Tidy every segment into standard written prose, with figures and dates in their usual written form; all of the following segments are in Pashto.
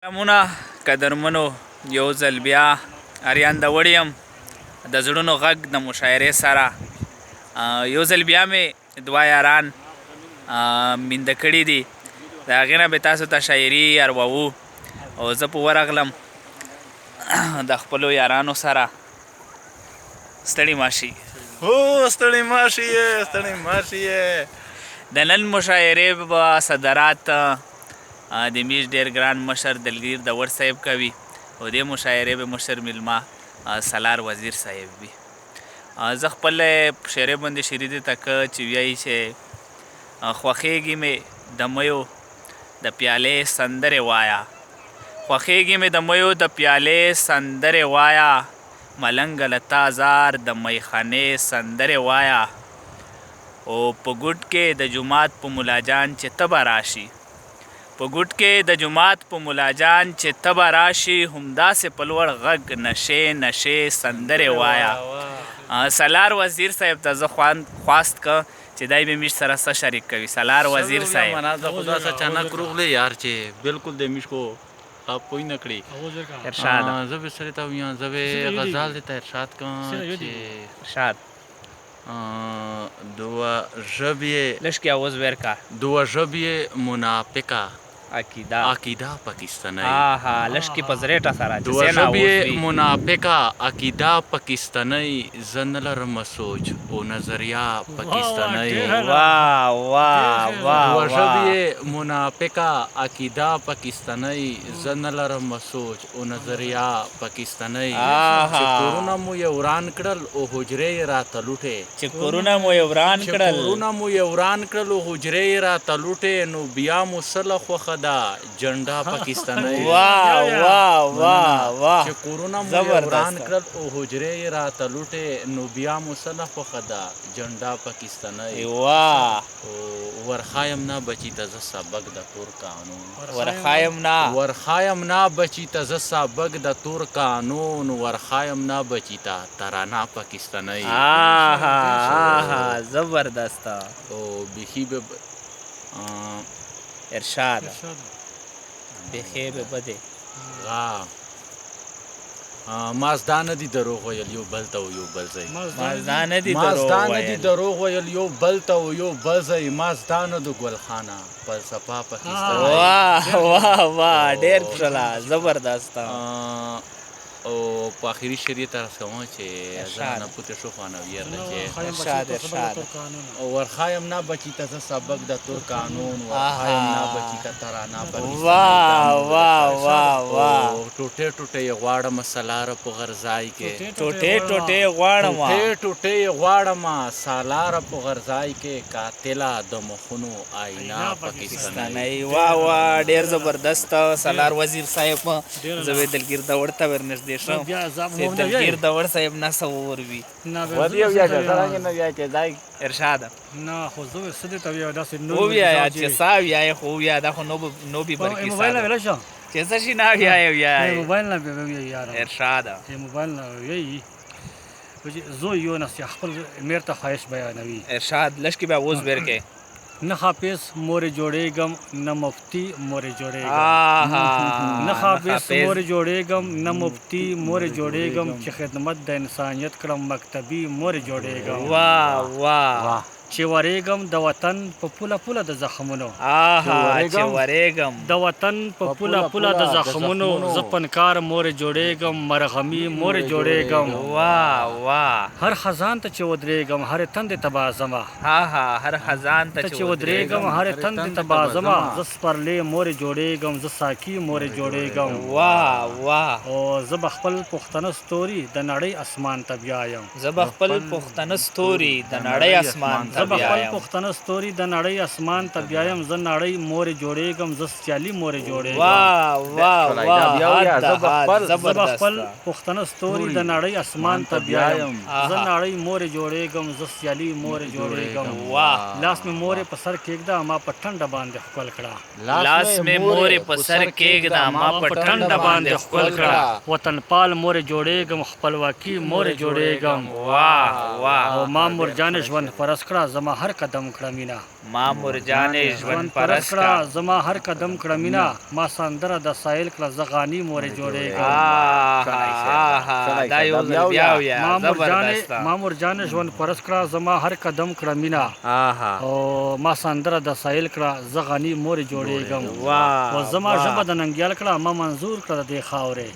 سلامونه قدرمنو یو ځل بیا اریان د وړی یم د زړونو غږ د مشاعرې سره یو ځل بیا مې دوه یاران مینده کړي دي د هغې نه به تاسو ته شاعري ارواوو او زه په ورغلم د خپلو یارانو سره ستړي ماشي ستړي ماشي ستړي ماشي د نن مشاعرې به صدرات د میش ډېر ګران مشر دلګیر دور صاحب کوي او دې مشاعرې به مشر میلمه سالار وزیر صاحب وي زه خپل شعرې باندې شعري دې ته که چې وایي چې خوښېږي مې د میو د پیالې سندرې وایه خوښېږي مې د میو د پیالې سندرې وایه ملنګه له تا زار د میخانې سندرې وایه او په ګوټ کې د جومات په ملاجان چې ته به راشي په ګوټ کې د جومات په ملاجان چې ته به راشي همداسې په لوړ غږ نشې نشې سندرې وایه سالار وزیر صاحب ته زه خواست که چې دی به میش سره څه شریک کوي سالار وزیر صاحب منازه خدا سه اچانک روغلی یار چې بالکل د میش کو آپ کوئی نہ کړی ارشاد زه به سره ته ویم زه به غزال ته ارشاد کوم چې ارشاد دوا ژبې لږ کې اواز ورکا دوا ژبې منافقه عقیده پاکستانی آها لږ کې په زریټه سره چې دوا سینا ژبې اوس وي منافقه عقیده پاکستانی زه نه لرم سوچ او نظریه پاکستانی واه واه واه دوا ژبې منافقه عقیده پاکستانی زه نه لرم سوچ او نظریه پاکستانی چې کورونه مو یې وران کړل او حجرې یې راته لوټې چې کورونه مو یې وران کړل او حجرې یې راته لوټې نو بیا مو سله خوښه ده جنډا پاکستانی واه واه واه واه چې کورونه مو یې وران کړل او حجرې یې راته لوټې نو بیا مو سله خوښه ده جنډا پاکستانی واه ورخایم نه بچی ته زه سبق د تور قانون ورخایم نه بچی ته زه سبق د تور قانون ورخایم نه بچی ته ترانه پاکستانی آها زبردست او بیخی به ارشاد بیخی به بده مازدا نه دي دروغ ویل یو بل ته یو بل ځای مازدا نه دي دروغ ویل یو بل ته یو بل ځای مازدا نه د ګلخانه فلسفه پاکستان واه واه واه ډېر ښه زبردست او په اخري شریعت تر کوم چې ځان پته شو خانه ویر لکه ارشاد او ورخایم نه بچی ته سبق د تور قانون ورخایم نه بچی ته ترانه پاکستان واه واه واه واه ټوټه ټوټه غواړم سالار په غرزای کې ټوټه غواړم سالار په غرزای کې قاتله د مخونو آینا پاکستانی واه واه ډیر زبردست سالار وزیر صاحب زوی دلګیر د ورته ورنږدې شم دلګیر د ور صاحب نه سور وي ارشاد نه خو زه سده ته یو داسې نو بیا چې ساو یا خو یا دا خو نو به برکی موبایل نه ولا شو چې څه شي نه یا موبایل نه به یار ارشاد موبایل نه وی زو یو نصیحت خپل مرته خواهش بیانوي ارشاد لشکې به اوس ورکې نه حافظ مور جوړېږم نه مفتی مور جوړېږم نه حافظ مور جوړېږم نه مفتی مور جوړېږم چې خدمت د انسانیت کړم مکتبي مور جوړېږم واه واه چې ورېږم د وطن په پوله پوله د زخمونو چې ورېږم د وطن په پوله پوله د زخمونو زه فنکار مور جوړېږم مرغمي مور جوړېږم واه واه هر خزان ته چې ودرېږم هر تندې ته بازمه هر خزان ته چې ودرېږم هر تندې ته بازمه زه سپرلې مور جوړېږم زه ساقي مور جوړېږم واه واه او زه به خپل پښتنه ستوري د نړۍ اسمان ته بیایم زه به خپل پښتنه ستوري د نړۍ اسمان ته زه به خپل پښتنه ستوري د نړۍ اسمان ته بیایم زه نړۍ مور جوړېږم زه سیالي مور جوړېږم واه واه واه زه به خپل پښتنه ستوري د نړۍ اسمان ته بیایم زه نړۍ مور جوړېږم زه سیالي مور جوړېږم واه لاس مې مور په سر کېږده ما په ټنډه باندې ښکل کړه لاس مې مور په سر کېږده ما په ټنډه باندې ښکل کړه وطن پال مور جوړېږم خپلواکي مور جوړېږم واه واه او ما مرجان ژوند پرست کړه زما هر قدم کړه مینا ما مرجانې ژوند پرست کړه کا زما هر قدم کړه مینا ما سندره د سایل کړه زغانی مورې جوړېږم دا یو ځل بیا ویا زبردست ما مرجانې ژوند پرست کړه زما هر قدم کړه مینا او ما سندره د سایل کړه زغانی مورې جوړېږم او زما ژبه د ننګیال کړه ما منظور کړه د خاورې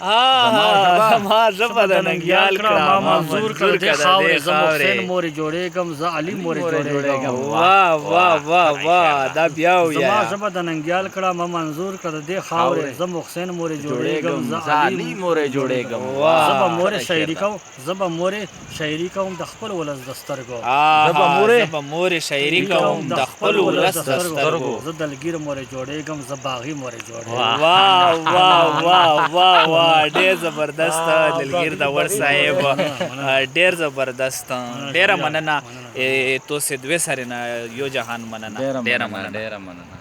ما ژبه د ننګیال کړه ما منظور کړه د خاورې زما حسین مورې جوړېږم زه علي مورې جوړېږم واه واه واه واه دا بیا ویا زما ژبه د ننګیال کړه ما منظور کړه د خاورې زما حسین مورې جوړېږم زه علي مورې جوړېږم زبا مورې شاعري کوم زبا مورې شاعري کوم د خپل ولس د سترګو زبا مورې شاعري کوم د خپل ولس د سترګو زه دلګیر مورې جوړېږم زه باغي مورې جوړېږم واه واه واه واه واه ډېر زبردست دلګیر داور صاحب ډېر زبردست ډېره مننه تو سه دوه سره نه یو جهان مننه ډېره مننه